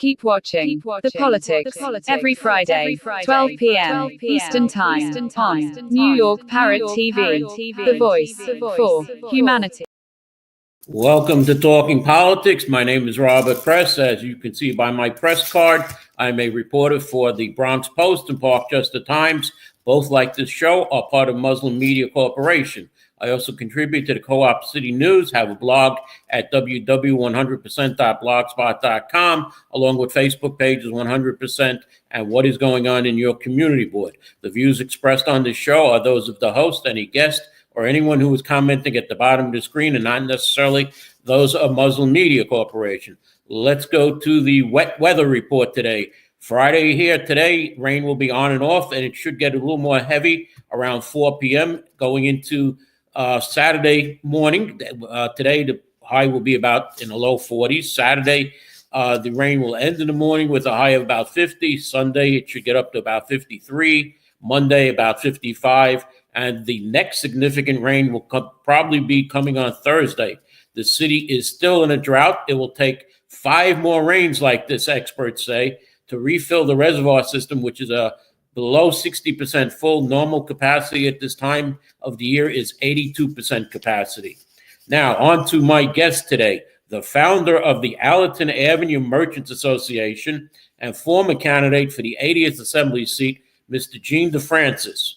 Keep watching The Politics every Friday, 12 p.m. Eastern Time on New York Parrot TV, the voice for humanity. Welcome to Talking Politics. My name is Robert Press. As you can see by my press card, I'm a reporter for the Bronx Post and Parkchester Times. Both, like this show, are part of Muslim Media Corporation. I also contribute to the Co-op City News, have a blog at www.100%.blogspot.com, along with Facebook pages 100% and What Is Going On in Your Community Board. The views expressed on this show are those of the host, any guest, or anyone who is commenting at the bottom of the screen, and not necessarily those of Muslim Media Corporation. Let's go to the wet weather report today. Friday here today, rain will be on and off, and it should get a little more heavy around 4 p.m. going into Saturday morning. Today, the high will be about in the low 40s. Saturday, the rain will end in the morning with a high of about 50. Sunday, it should get up to about 53. Monday, about 55. And the next significant rain will probably be coming on Thursday. The city is still in a drought. It will take 5 more rains like this, experts say, to refill the reservoir system, which is below 60% full. Normal capacity at this time of the year is 82% capacity. Now, on to my guest today, the founder of the Allerton Avenue Merchants Association and former candidate for the 80th Assembly seat, Mr. Gene DeFrancis.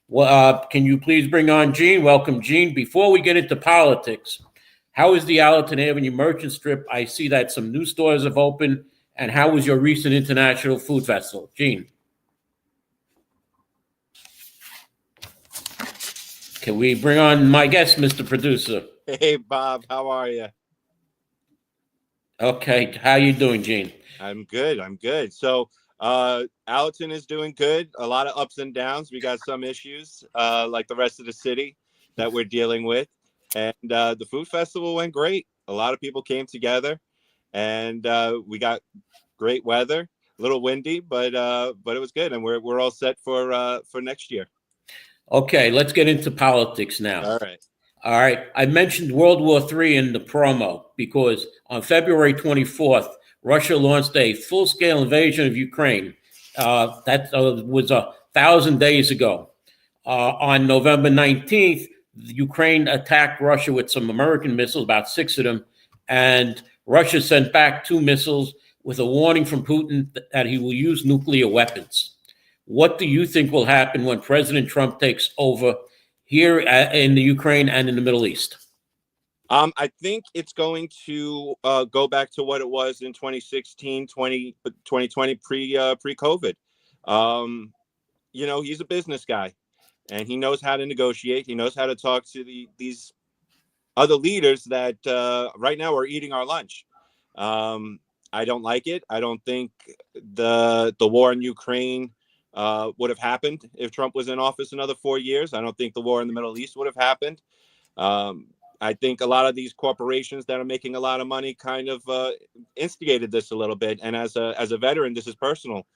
Well, can you please bring on Gene? Welcome, Gene. Before we get into politics, how is the Allerton Avenue Merchant Strip? I see that some new stores have opened. And how was your recent International Food Festival? Gene. Can we bring on my guest, Mr. Producer? Hey, Bob. How are you? Okay. How you doing, Gene? I'm good. So Allerton is doing good. A lot of ups and downs. We got some issues like the rest of the city that we're dealing with. And the food festival went great. A lot of people came together, and we got great weather. A little windy, but it was good. And we're all set for next year. Okay, let's get into politics now. All right. I mentioned World War III in the promo because on February 24th, Russia launched a full-scale invasion of Ukraine. That was 1,000 days ago. On November 19th, Ukraine attacked Russia with some American missiles, about 6 of them, and Russia sent back 2 missiles with a warning from Putin that he will use nuclear weapons. What do you think will happen when President Trump takes over here in the Ukraine and in the Middle East? I think it's going to go back to what it was in 2016, 2020, pre-COVID. He's a business guy, and he knows how to negotiate. He knows how to talk to these other leaders that right now are eating our lunch. I don't like it. I don't think the war in Ukraine would have happened if Trump was in office another 4 years. I don't think the war in the Middle East would have happened. I think a lot of these corporations that are making a lot of money kind of instigated this a little bit. And as a veteran, this is personal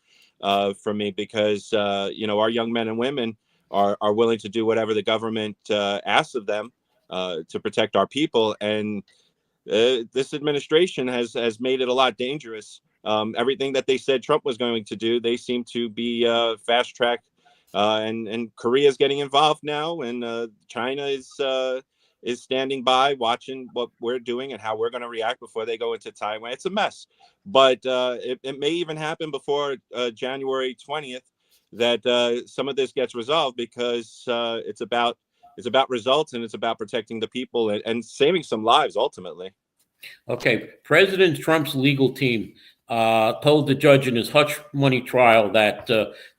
for me because, our young men and women are willing to do whatever the government asks of them to protect our people. And this administration has made it a lot dangerous. Everything that they said Trump was going to do, they seem to be fast track. And Korea is getting involved now, and China is standing by watching what we're doing and how we're going to react before they go into Taiwan. It's a mess, but it may even happen before January 20th that some of this gets resolved because it's about results, and it's about protecting the people and saving some lives ultimately. Okay, President Trump's legal team told the judge in his hush money trial that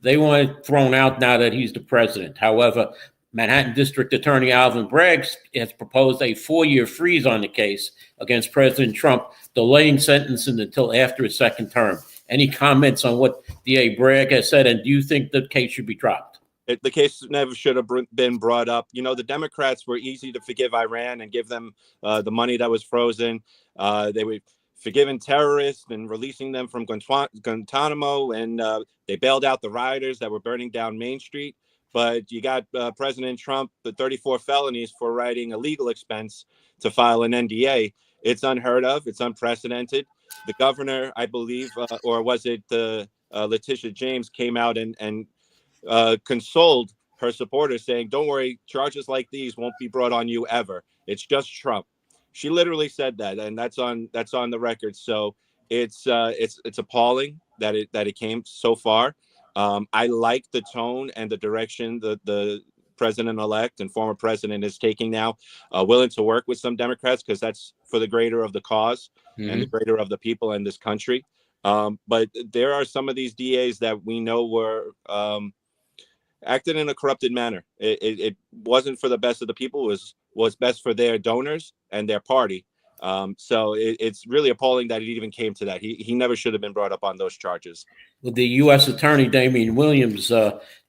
they want it thrown out now that he's the president. However, Manhattan District Attorney Alvin Bragg has proposed a 4-year freeze on the case against President Trump, delaying sentencing until after his second term. Any comments on what DA Bragg has said, and do you think the case should be dropped? The case never should have been brought up. The Democrats were easy to forgive Iran and give them the money that was frozen. They were forgiving terrorists and releasing them from Guantanamo, and they bailed out the rioters that were burning down Main Street. But you got President Trump, the 34 felonies for writing a legal expense to file an NDA. It's unheard of. It's unprecedented. The governor, I believe, or was it Letitia James, came out and consoled her supporters, saying, "Don't worry, charges like these won't be brought on you ever. It's just Trump." She literally said that, and that's on the record. So it's appalling that it came so far. I like the tone and the direction the president-elect and former president is taking now, willing to work with some Democrats because that's for the greater of the cause and the greater of the people in this country. But there are some of these DAs that we know were acted in a corrupted manner. It wasn't for the best of the people. It was best for their donors and their party. So it's really appalling that it even came to that. He never should have been brought up on those charges. Well, the U.S. Attorney Damian Williams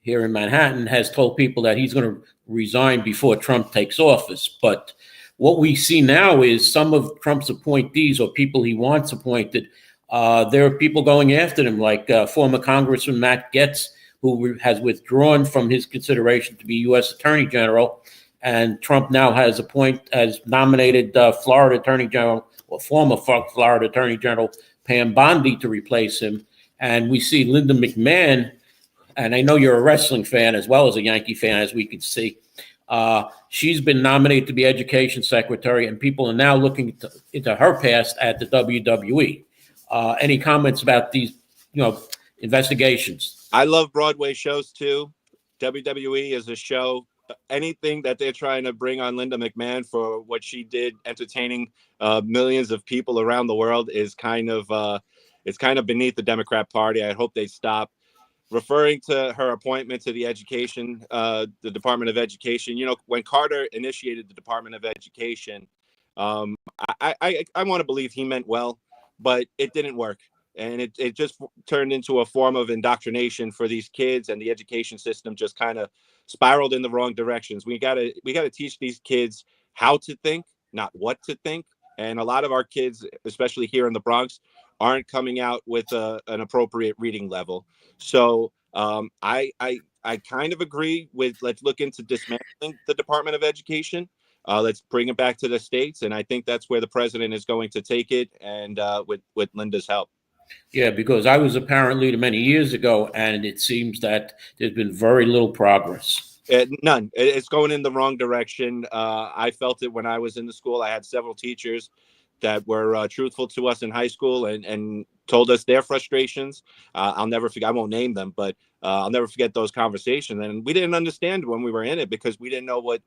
here in Manhattan has told people that he's going to resign before Trump takes office. But what we see now is some of Trump's appointees or people he wants appointed, there are people going after them, like former Congressman Matt Gaetz, who has withdrawn from his consideration to be U.S. Attorney General. And Trump now has nominated Florida Attorney General, or former Florida Attorney General Pam Bondi to replace him. And we see Linda McMahon, and I know you're a wrestling fan as well as a Yankee fan, as we can see. She's been nominated to be Education Secretary, and people are now looking into her past at the WWE. Any comments about these, investigations? I love Broadway shows too. WWE is a show. Anything that they're trying to bring on Linda McMahon for what she did, entertaining millions of people around the world, is kind of it's kind of beneath the Democrat Party. I hope they stop referring to her appointment to the Department of Education. When Carter initiated the Department of Education, I want to believe he meant well, but it didn't work. And it just turned into a form of indoctrination for these kids, and the education system just kind of spiraled in the wrong directions. We gotta teach these kids how to think, not what to think. And a lot of our kids, especially here in the Bronx, aren't coming out with an appropriate reading level. So I kind of agree with, let's look into dismantling the Department of Education. Let's bring it back to the states, and I think that's where the president is going to take it, and with Linda's help. Yeah, because I was a parent leader many years ago, and it seems that there's been very little progress. None. It's going in the wrong direction. I felt it when I was in the school. I had several teachers that were truthful to us in high school and told us their frustrations. I'll never forget. I won't name them, but I'll never forget those conversations. And we didn't understand when we were in it because we didn't know what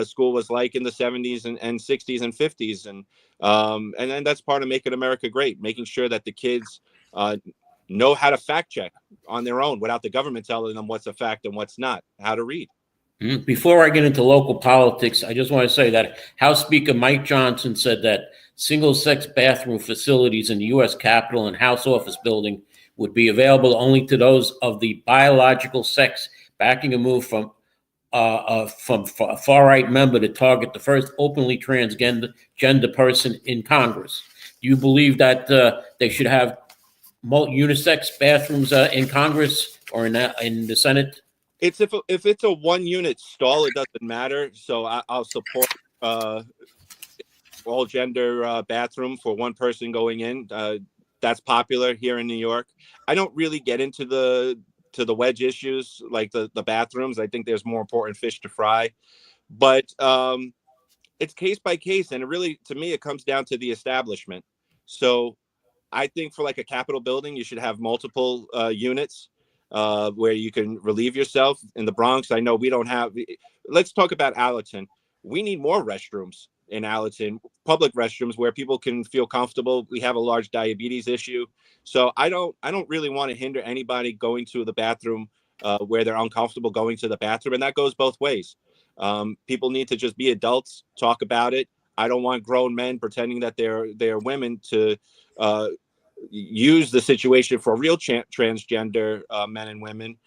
school was like in the 70s and 60s and 50s. And then that's part of making America great, making sure that the kids know how to fact check on their own without the government telling them what's a fact and what's not, how to read. Before I get into local politics, I just want to say that House Speaker Mike Johnson said that single-sex bathroom facilities in the U.S. Capitol and House Office Building would be available only to those of the biological sex, backing a move from a far-right member to target the first openly transgender person in Congress. Do you believe that they should have unisex bathrooms in Congress or in the Senate? If it's a one-unit stall, it doesn't matter. So I'll support all gender bathroom for one person going in. That's popular here in New York. I don't really get into the wedge issues like the bathrooms. I think there's more important fish to fry, but it's case by case, and it really, to me, it comes down to the establishment. So I think for like a Capitol building, you should have multiple units where you can relieve yourself. In the Bronx, I know we don't have. Let's talk about Allerton. We need more restrooms in Allerton, public restrooms where people can feel comfortable. We have a large diabetes issue, so I don't really want to hinder anybody going to the bathroom where they're uncomfortable going to the bathroom, and that goes both ways. People need to just be adults, talk about it. I don't want grown men pretending that they're women to use the situation for real transgender men and women,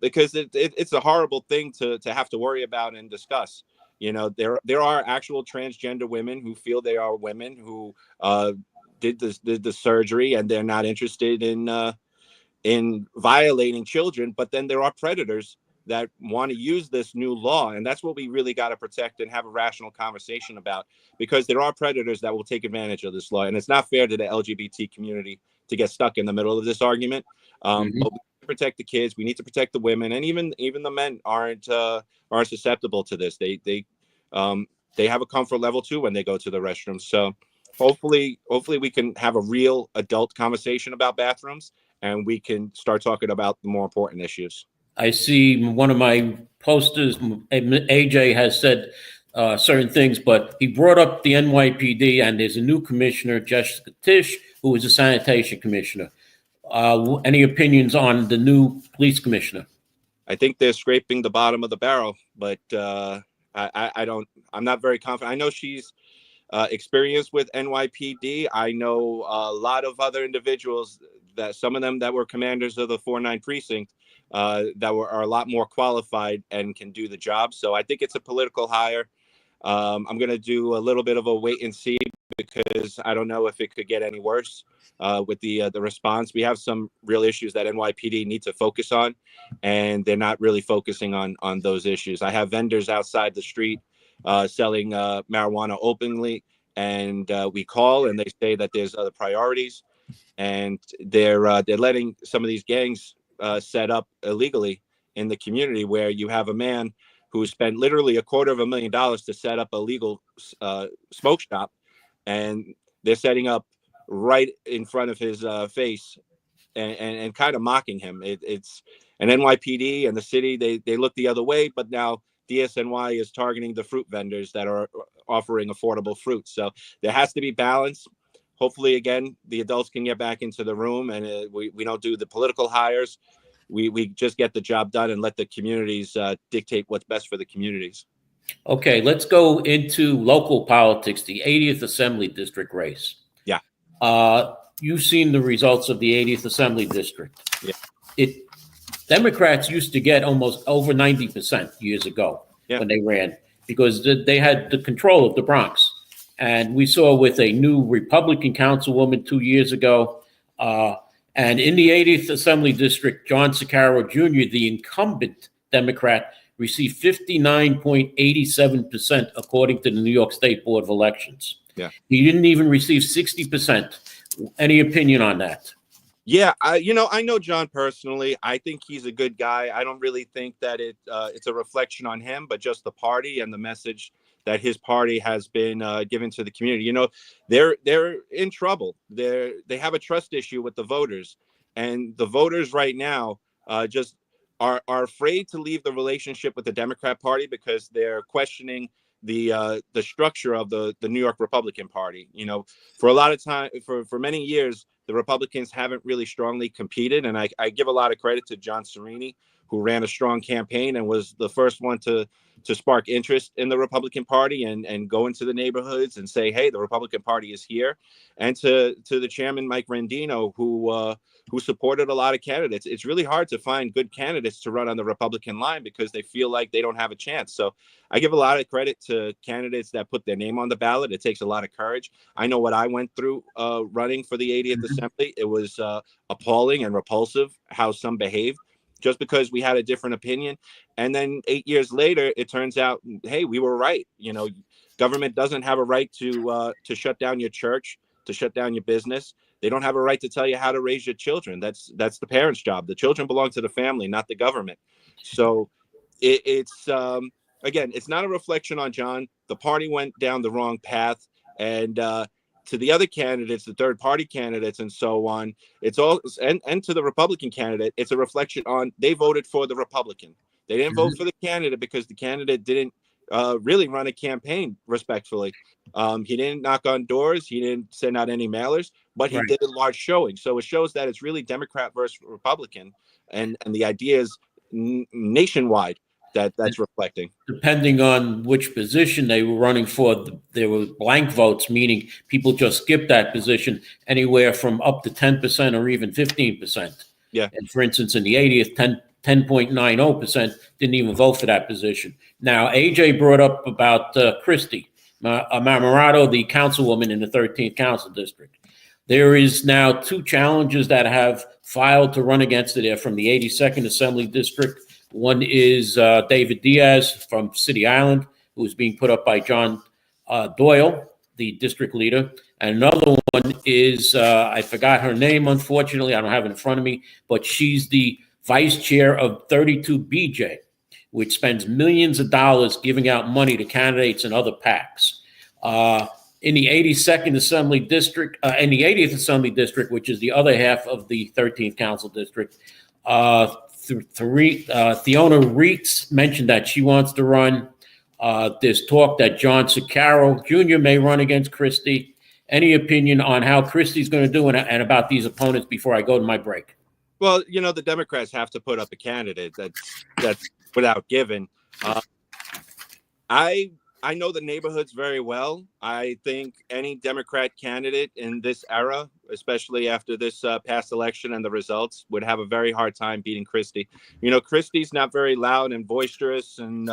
because it's a horrible thing to have to worry about and discuss. There are actual transgender women who feel they are women who did the surgery, and they're not interested in violating children. But then there are predators that want to use this new law. And that's what we really got to protect and have a rational conversation about, because there are predators that will take advantage of this law. And it's not fair to the LGBT community to get stuck in the middle of this argument. But we need to protect the kids. We need to protect the women, and even the men aren't susceptible to this. They have a comfort level too when they go to the restroom. So hopefully we can have a real adult conversation about bathrooms, and we can start talking about the more important issues. I see one of my posters, AJ has said certain things, but he brought up the NYPD, and there's a new commissioner, Jessica Tisch, who is a sanitation commissioner. Any opinions on the new police commissioner? I think they're scraping the bottom of the barrel, but I'm not very confident. I know she's experienced with NYPD. I know a lot of other individuals, that some of them that were commanders of the 4-9 precinct, that are a lot more qualified and can do the job. So I think it's a political hire. I'm going to do a little bit of a wait and see, because I don't know if it could get any worse with the response. We have some real issues that NYPD need to focus on, and they're not really focusing on those issues. I have vendors outside the street selling marijuana openly, and we call and they say that there's other priorities, and they're letting some of these gangs set up illegally in the community, where you have a man who spent literally $250,000 to set up a legal smoke shop, and they're setting up right in front of his face and kind of mocking him. It's an NYPD and the city, they look the other way, but now DSNY is targeting the fruit vendors that are offering affordable fruit. So there has to be balance. Hopefully, again, the adults can get back into the room, and we don't do the political hires. We just get the job done and let the communities dictate what's best for the communities. Okay, let's go into local politics, the 80th Assembly District race. Yeah. You've seen the results of the 80th Assembly District. Yeah. Democrats used to get almost over 90% years ago when they ran, because they had the control of the Bronx. And we saw with a new Republican councilwoman 2 years ago, and in the 80th Assembly District, John Sicaro Jr., the incumbent Democrat, received 59.87%, according to the New York State Board of Elections. Yeah. He didn't even receive 60%. Any opinion on that? Yeah, I know John personally. I think he's a good guy. I don't really think that it's a reflection on him, but just the party and the message that his party has been given to the community. They're in trouble. They have a trust issue with the voters, and the voters right now just are afraid to leave the relationship with the Democrat Party, because they're questioning the structure of the New York Republican Party. For a lot of time, for many years, the Republicans haven't really strongly competed, and I give a lot of credit to John Sereni, who ran a strong campaign and was the first one to spark interest in the Republican Party and go into the neighborhoods and say, hey, the Republican Party is here. And to the chairman, Mike Rendino, who supported a lot of candidates. It's really hard to find good candidates to run on the Republican line, because they feel like they don't have a chance. So I give a lot of credit to candidates that put their name on the ballot. It takes a lot of courage. I know what I went through running for the 80th Assembly. It was appalling and repulsive how some behaved, just because we had a different opinion. And then 8 years later, it turns out, hey, we were right. Government doesn't have a right to shut down your church, to shut down your business. They don't have a right to tell you how to raise your children. That's the parents' job. The children belong to the family, not the government. So it's again, it's not a reflection on John. The party went down the wrong path, and to the other candidates, the third party candidates and so on, it's all, and to the Republican candidate, it's a reflection on they voted for the Republican. They didn't vote for the candidate because the candidate didn't really run a campaign respectfully. He didn't knock on doors. He didn't send out any mailers, but he did a large showing. So it shows that it's really Democrat versus Republican, and the idea is nationwide that's reflecting. Depending on which position they were running for, there were blank votes, meaning people just skipped that position, anywhere from up to 10% or even 15%. Yeah. And for instance, in the 80th, 10.90% didn't even vote for that position. Now, AJ brought up about Christie Marmorato, the councilwoman in the 13th Council District. There is now 2 challengers that have filed to run against it. They're from the 82nd Assembly District. One is David Diaz from City Island, who is being put up by John Doyle, the district leader. And another one is, I forgot her name, unfortunately. I don't have it in front of me, but she's the vice chair of 32BJ, which spends millions of dollars giving out money to candidates and other PACs. In the 82nd Assembly District, in the 80th Assembly District, which is the other half of the 13th Council District, Fiona Reitz mentioned that she wants to run. There's talk that John Sicaro Jr. may run against Christie. Any opinion on how Christie's going to do and about these opponents before I go to my break? Well, you know, the Democrats have to put up a candidate that's without giving. I know the neighborhoods very well. I think any Democrat candidate in this era, especially after this past election and the results, would have a very hard time beating Christie. You know, Christie's not very loud and boisterous, and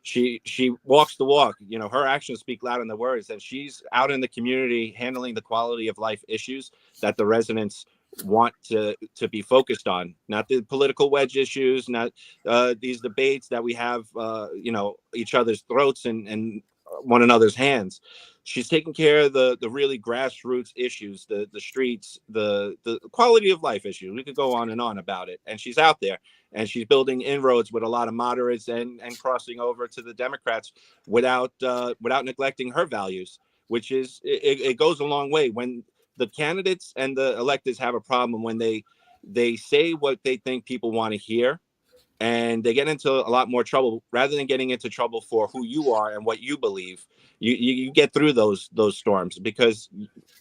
she walks the walk. You know, her actions speak louder than the words, and she's out in the community handling the quality of life issues that the residents want to be focused on, not the political wedge issues, not these debates that we have, you know, each other's throats and one another's hands. She's taking care of the really grassroots issues, the streets, the quality of life issues. We could go on and on about it. And she's out there and she's building inroads with a lot of moderates and crossing over to the Democrats without neglecting her values, which is, it goes a long way. When the candidates and the electeds have a problem when they say what they think people want to hear, and they get into a lot more trouble rather than getting into trouble for who you are and what you believe. You get through those storms because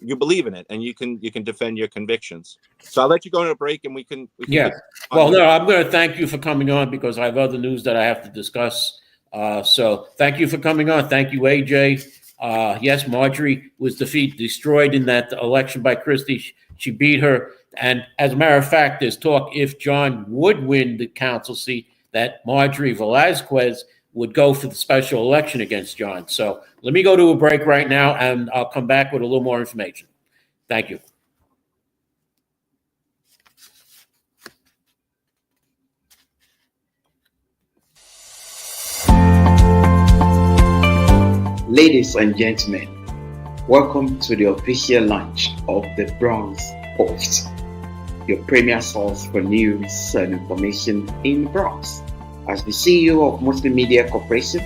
you believe in it and you can defend your convictions. So I'll let you go on a break and we can yeah. Well, no, I'm going to thank you for coming on because I have other news that I have to discuss. So thank you for coming on. Thank you, AJ. Yes, Marjorie was destroyed in that election by Christie. She beat her. And as a matter of fact, there's talk if John would win the council seat, that Marjorie Velazquez would go for the special election against John. So let me go to a break right now, and I'll come back with a little more information. Thank you. Ladies and gentlemen, welcome to the official launch of the Bronx Post, your premier source for news and information in the Bronx. As the CEO of Muslim Media Corporation,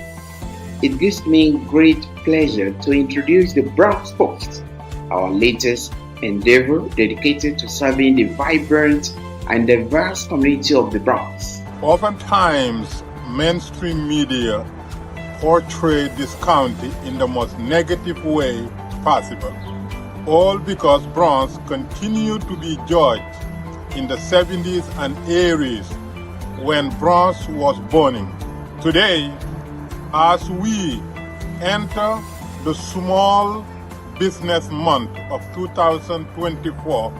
it gives me great pleasure to introduce the Bronx Post, our latest endeavor dedicated to serving the vibrant and diverse community of the Bronx. Oftentimes, mainstream media portray this county in the most negative way possible, all because Bronx continued to be judged in the 70s and 80s when Bronx was burning. Today, as we enter the Small Business Month of 2024,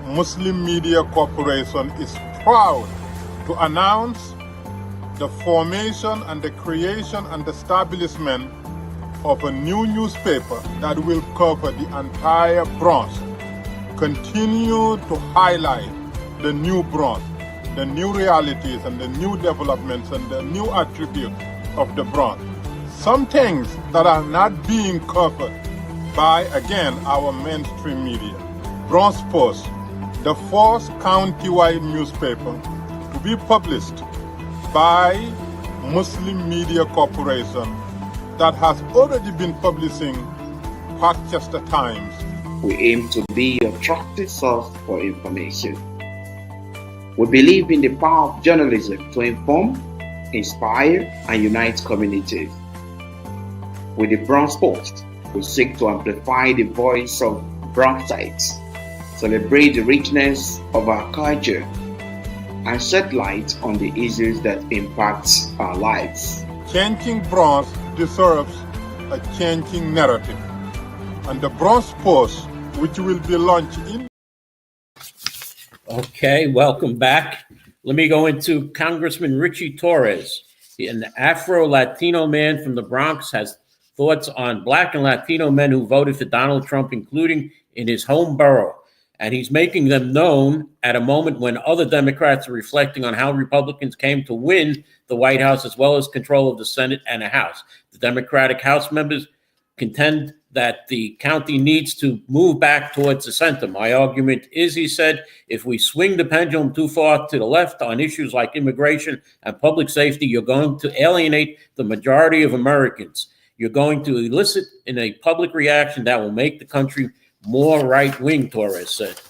Muslim Media Corporation is proud to announce the formation and the creation and establishment of a new newspaper that will cover the entire Bronx, continue to highlight the new Bronx, the new realities and the new developments and the new attributes of the Bronx. Some things that are not being covered by, again, our mainstream media. Bronx Post, the first county-wide newspaper to be published by Muslim Media Corporation that has already been publishing Parkchester Times. We aim to be a trusted source for information. We believe in the power of journalism to inform, inspire, and unite communities. With the Bronx Post, we seek to amplify the voice of Bronxites, celebrate the richness of our culture, and shed light on the issues that impact our lives. Changing Bronx deserves a changing narrative, and the Bronx Post, which will be launched in... Okay, welcome back. Let me go into Congressman Richie Torres. An Afro-Latino man from the Bronx has thoughts on Black and Latino men who voted for Donald Trump, including in his home borough. And he's making them known at a moment when other Democrats are reflecting on how Republicans came to win the White House as well as control of the Senate and the House. The Democratic House members contend that the county needs to move back towards the center. My argument is, he said, if we swing the pendulum too far to the left on issues like immigration and public safety, you're going to alienate the majority of Americans. You're going to elicit in a public reaction that will make the country more right-wing, Torres said.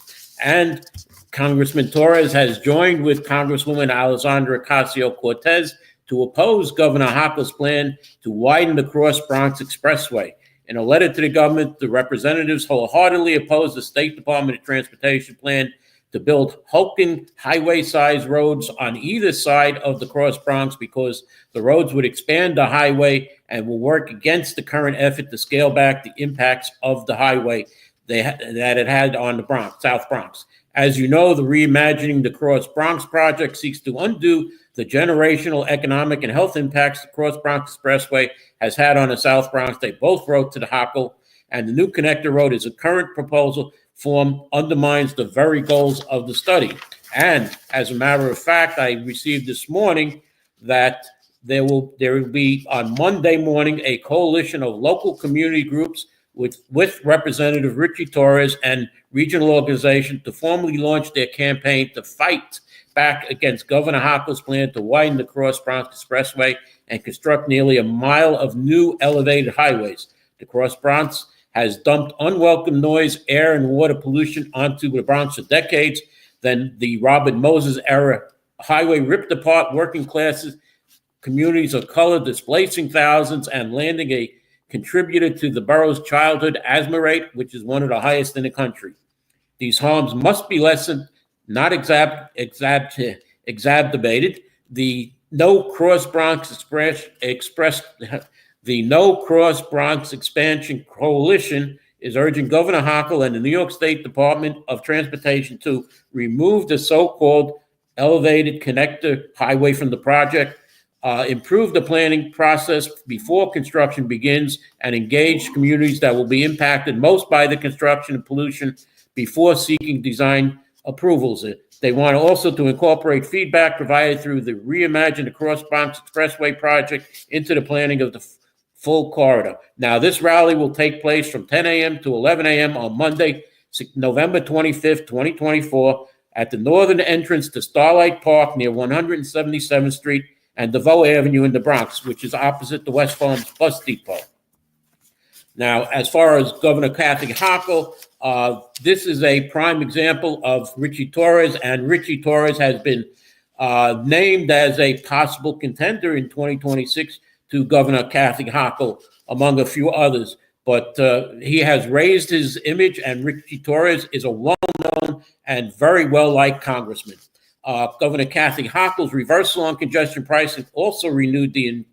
And Congressman Torres has joined with Congresswoman Alexandra Ocasio-Cortez to oppose Governor Hochul's plan to widen the Cross Bronx Expressway. In a letter to the government, the representatives wholeheartedly oppose the State Department of Transportation plan to build hulking highway-sized roads on either side of the Cross Bronx because the roads would expand the highway and will work against the current effort to scale back the impacts of the highway that it had on the South Bronx. As you know, the Reimagining the Cross Bronx project seeks to undo the generational economic and health impacts the Cross Bronx Expressway has had on the South Bronx. They both wrote to the Hochul, and the new connector road is a current proposal form undermines the very goals of the study. And as a matter of fact, I received this morning that there will be on Monday morning a coalition of local community groups with Representative Richie Torres and regional organization to formally launch their campaign to fight back against Governor Hochul's plan to widen the Cross Bronx Expressway and construct nearly a mile of new elevated highways. The Cross Bronx has dumped unwelcome noise, air, and water pollution onto the Bronx for decades. Then the Robert Moses era highway ripped apart working classes, communities of color, displacing thousands and landing a contributor to the borough's childhood asthma rate, which is one of the highest in the country. These harms must be lessened, not exacerbated. The No Cross Bronx Expansion Coalition is urging Governor Hochul and the New York State Department of Transportation to remove the so-called elevated connector highway from the project, improve the planning process before construction begins, and engage communities that will be impacted most by the construction and pollution before seeking design approvals. They want also to incorporate feedback provided through the Reimagine the Cross Bronx Expressway project into the planning of the full corridor. Now, this rally will take place from 10 a.m. to 11 a.m. on Monday, November 25th, 2024, at the northern entrance to Starlight Park near 177th Street and DeVoe Avenue in the Bronx, which is opposite the West Farms Bus Depot. Now, as far as Governor Kathy Hochul, this is a prime example of Richie Torres, and Richie Torres has been named as a possible contender in 2026 to Governor Kathy Hochul, among a few others. But he has raised his image, and Richie Torres is a well-known and very well-liked congressman. Governor Kathy Hochul's reversal on congestion pricing also renewed the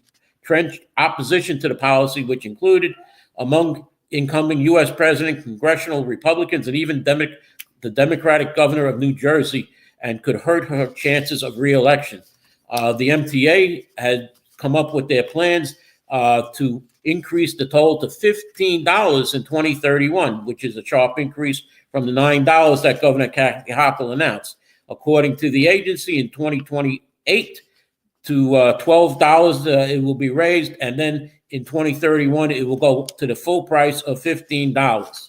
entrenched opposition to the policy, which included, among incoming U.S. President, congressional Republicans, and even the Democratic governor of New Jersey, and could hurt her chances of re-election. The MTA had come up with their plans to increase the toll to $15 in 2031, which is a sharp increase from the $9 that Governor Kathy Hochul announced. According to the agency, in 2028 to $12, it will be raised, and then in 2031, it will go to the full price of $15.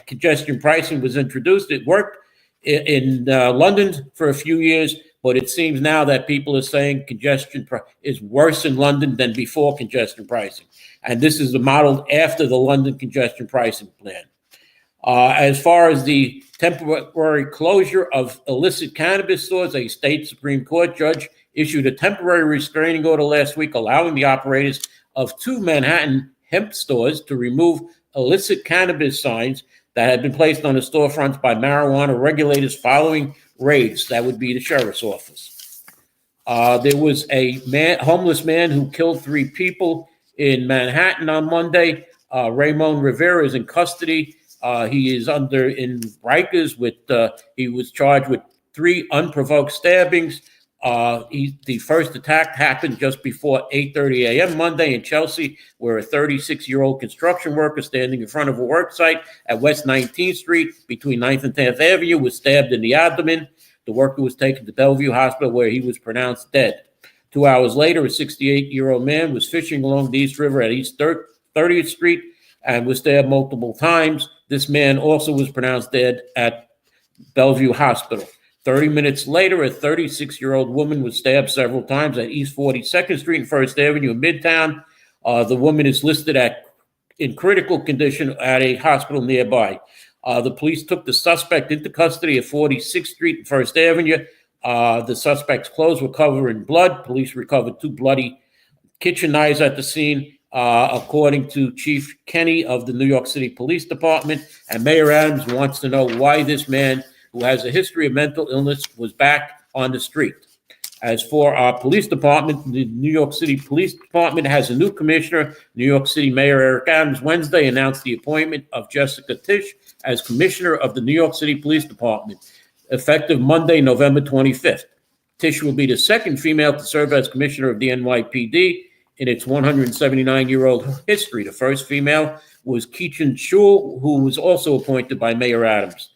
Congestion pricing was introduced. It worked in London for a few years, but it seems now that people are saying congestion is worse in London than before congestion pricing. And this is modeled after the London congestion pricing plan. As far as the temporary closure of illicit cannabis stores, a state Supreme Court judge issued a temporary restraining order last week, allowing the operators of 2 Manhattan hemp stores to remove illicit cannabis signs that had been placed on the storefronts by marijuana regulators following raids. That would be the sheriff's office. There was a homeless man who killed 3 people in Manhattan on Monday. Raymond Rivera is in custody. He is in Rikers he was charged with 3 unprovoked stabbings, The first attack happened just before 8:30 a.m. Monday in Chelsea, where a 36-year-old construction worker standing in front of a work site at West 19th Street between 9th and 10th Avenue was stabbed in the abdomen. The worker was taken to Bellevue Hospital, where he was pronounced dead. 2 hours later, a 68-year-old man was fishing along the East River at East 30th Street and was stabbed multiple times. This man also was pronounced dead at Bellevue Hospital. 30 minutes later, a 36-year-old woman was stabbed several times at East 42nd Street and First Avenue in Midtown. The woman is listed in critical condition at a hospital nearby. The police took the suspect into custody at 46th Street and First Avenue. The suspect's clothes were covered in blood. Police recovered 2 bloody kitchen knives at the scene, according to Chief Kenny of the New York City Police Department. And Mayor Adams wants to know why this man, who has a history of mental illness, was back on the street. As for our police department, the New York City Police Department has a new commissioner. New York City Mayor Eric Adams Wednesday announced the appointment of Jessica Tisch as commissioner of the New York City Police Department, effective Monday, November 25th. Tisch will be the second female to serve as commissioner of the NYPD in its 179-year-old history. The first female was Keechan Shul, who was also appointed by Mayor Adams.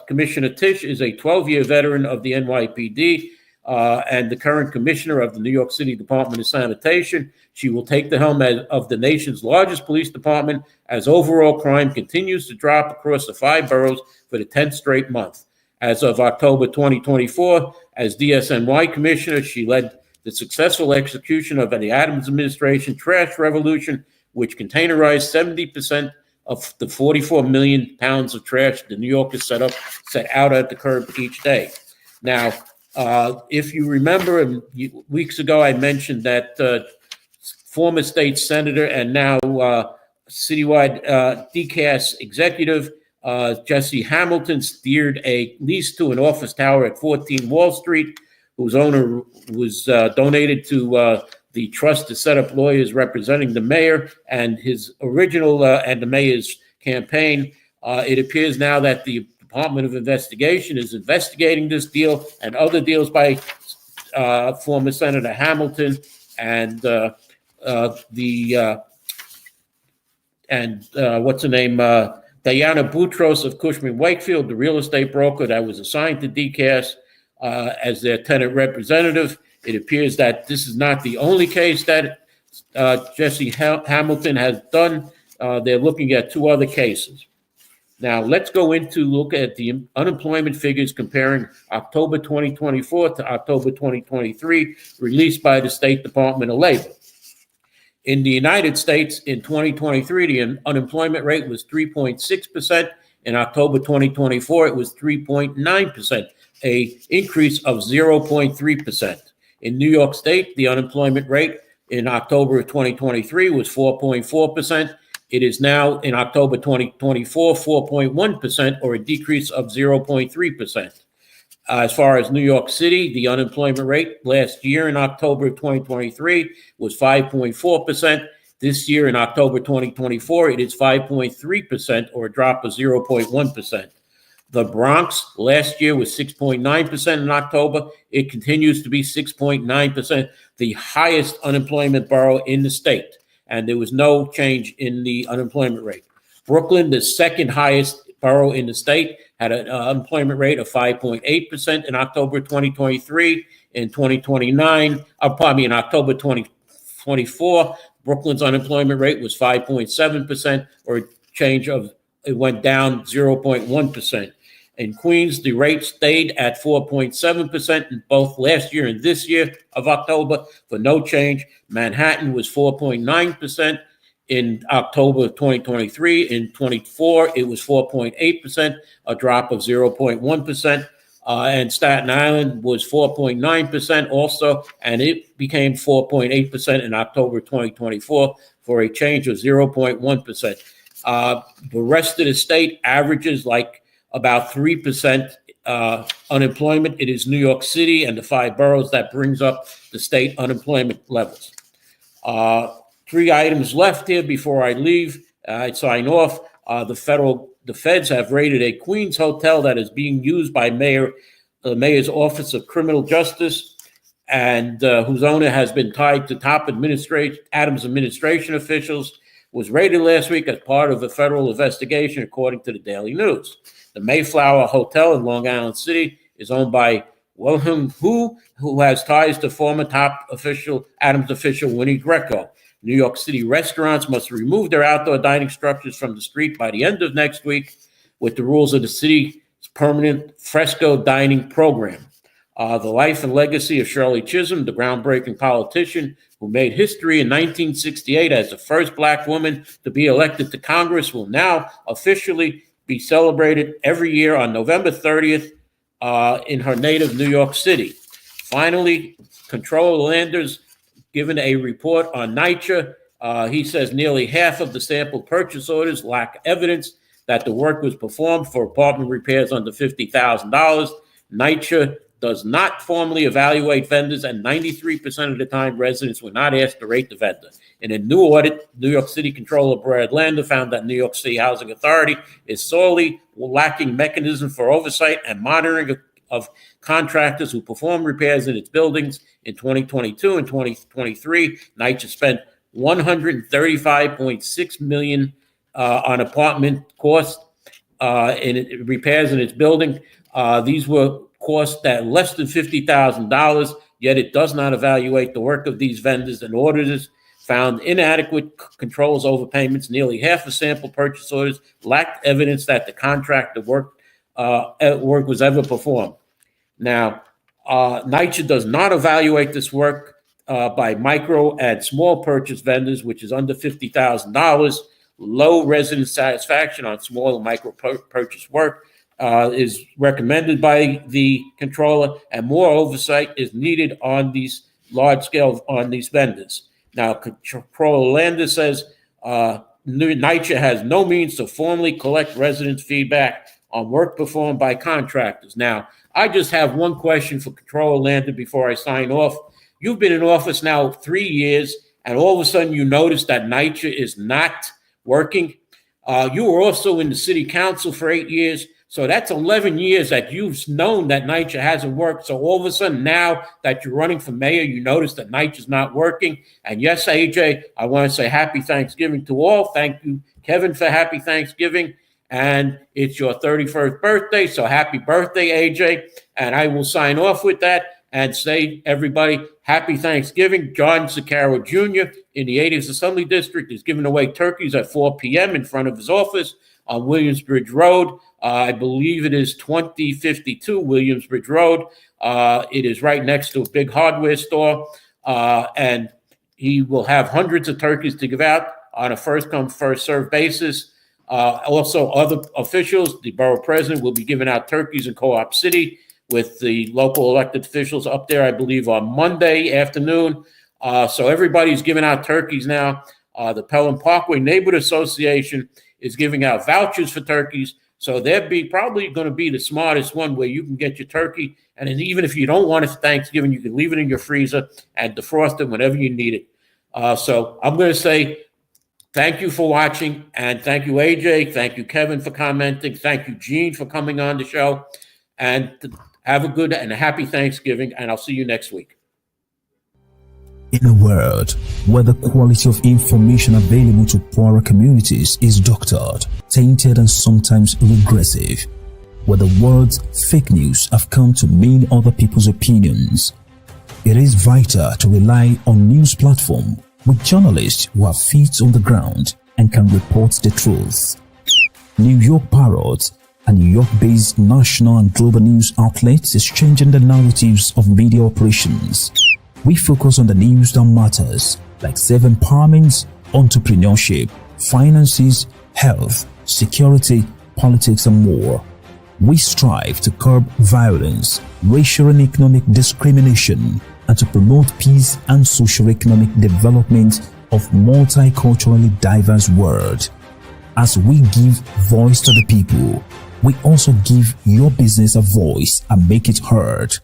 Commissioner Tisch is a 12-year veteran of the NYPD and the current commissioner of the New York City Department of Sanitation. She will take the helm of the nation's largest police department as overall crime continues to drop across the 5 boroughs for the 10th straight month. As of October 2024, as DSNY commissioner, she led the successful execution of the Adams administration trash revolution, which containerized 70% of the 44 million pounds of trash the New Yorkers set out at the curb each day. Now, if you remember, weeks ago I mentioned that former state senator and now citywide DCAS executive Jesse Hamilton steered a lease to an office tower at 14 Wall Street, whose owner was donated to the trust to set up lawyers representing the mayor and his original and the mayor's campaign. It appears now that the Department of Investigation is investigating this deal and other deals by former Senator Hamilton and what's her name? Diana Boutros of Cushman Wakefield, the real estate broker that was assigned to DCAS as their tenant representative. It appears that this is not the only case that Jesse Hamilton has done. They're looking at 2 other cases. Now, let's go into look at the unemployment figures comparing October 2024 to October 2023, released by the State Department of Labor. In the United States, in 2023, the unemployment rate was 3.6%. In October 2024, it was 3.9%, an increase of 0.3%. In New York State, the unemployment rate in October of 2023 was 4.4%. It is now in October 2024, 4.1%, or a decrease of 0.3%. As far as New York City, the unemployment rate last year in October of 2023 was 5.4%. This year in October 2024, it is 5.3%, or a drop of 0.1%. The Bronx last year was 6.9% in October. It continues to be 6.9%, the highest unemployment borough in the state. And there was no change in the unemployment rate. Brooklyn, the second highest borough in the state, had an unemployment rate of 5.8% in October 2023. In in October 2024, Brooklyn's unemployment rate was 5.7%, or a change of, it went down 0.1%. In Queens, the rate stayed at 4.7% in both last year and this year of October for no change. Manhattan was 4.9% in October of 2023. In 24, it was 4.8%, a drop of 0.1%. And Staten Island was 4.9% also, and it became 4.8% in October 2024 for a change of 0.1%. The rest of the state averages like about 3% unemployment. It is New York City and the 5 boroughs that brings up the state unemployment levels. 3 items left here before I leave. I sign off. The feds have raided a Queens hotel that is being used by Mayor the mayor's Office of Criminal Justice, and whose owner has been tied to top Adams administration officials, was raided last week as part of a federal investigation, according to the Daily News. The Mayflower Hotel in Long Island City is owned by Wilhelm Hu, who has ties to former top Adams official Winnie Greco. New York City restaurants must remove their outdoor dining structures from the street by the end of next week, with the rules of the city's permanent fresco dining program. The life and legacy of Shirley Chisholm, the groundbreaking politician who made history in 1968 as the first Black woman to be elected to Congress, will now officially be celebrated every year on November 30th in her native New York City. Finally, Controller Landers given a report on NYCHA. He says nearly half of the sample purchase orders lack evidence that the work was performed for apartment repairs under $50,000. NYCHA does not formally evaluate vendors, and 93% of the time residents were not asked to rate the vendor. In a new audit, New York City Controller Brad Lander found that New York City Housing Authority is sorely lacking mechanism for oversight and monitoring of contractors who perform repairs in its buildings. In 2022 and 2023, NYCHA spent $135.6 million on apartment costs in repairs in its building. These were costs at less than $50,000, yet it does not evaluate the work of these vendors, and auditors found inadequate controls over payments. Nearly half of sample purchase orders lacked evidence that the contractor work was ever performed. Now, NYCHA does not evaluate this work by micro and small purchase vendors, which is under $50,000. Low resident satisfaction on small and micro purchase work is recommended by the controller, and more oversight is needed on these large scale on these vendors. Now, Controller Lander says NYCHA has no means to formally collect residents' feedback on work performed by contractors. Now, I just have one question for Controller Lander before I sign off. You've been in office now 3 years, and all of a sudden you notice that NYCHA is not working. You were also in the city council for 8 years. So that's 11 years that you've known that NYCHA hasn't worked. So all of a sudden now that you're running for mayor, you notice that NYCHA's not working. And yes, AJ, I want to say happy Thanksgiving to all. Thank you, Kevin, for happy Thanksgiving. And it's your 31st birthday. So happy birthday, AJ. And I will sign off with that and say, everybody, happy Thanksgiving. John Sicaro Jr. in the 80th Assembly District is giving away turkeys at 4 p.m. in front of his office on Williamsbridge Road. I believe it is 2052 Williamsbridge Road. It is right next to a big hardware store. And he will have hundreds of turkeys to give out on a first-come, first-served basis. Also, other officials, the borough president will be giving out turkeys in Co-op City with the local elected officials up there, I believe, on Monday afternoon. So everybody's giving out turkeys now. The Pelham Parkway Neighborhood Association is giving out vouchers for turkeys. So they're probably going to be the smartest one, where you can get your turkey. And then even if you don't want it for Thanksgiving, you can leave it in your freezer and defrost it whenever you need it. So I'm going to say thank you for watching. And thank you, AJ. Thank you, Kevin, for commenting. Thank you, Gene, for coming on the show. And have a good and a happy Thanksgiving. And I'll see you next week. In a world where the quality of information available to poorer communities is doctored, tainted, and sometimes regressive, where the words fake news have come to mean other people's opinions, it is vital to rely on news platforms with journalists who have feet on the ground and can report the truth. New York Parrot, a New York-based national and global news outlet, is changing the narratives of media operations. We focus on the news that matters, like self-empowerment, entrepreneurship, finances, health, security, politics, and more. We strive to curb violence, racial and economic discrimination, and to promote peace and socio-economic development of multiculturally diverse world. As we give voice to the people, we also give your business a voice and make it heard.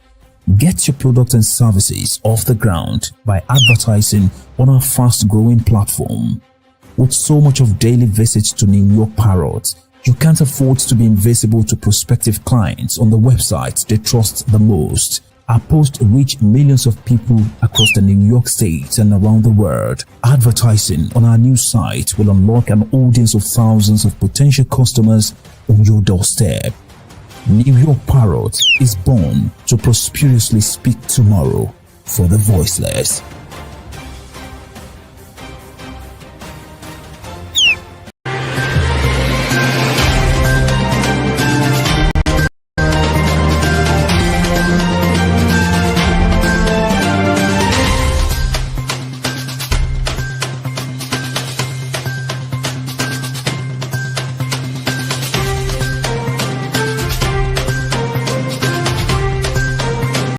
Get your products and services off the ground by advertising on our fast-growing platform. With so much of daily visits to New York Parrot, You can't afford to be invisible to prospective clients on the website they trust the most. Our posts reach millions of people across the New York State and around the world. Advertising on our new site will unlock an audience of thousands of potential customers on your doorstep. New York Parrot is born to prosperously speak tomorrow for the voiceless.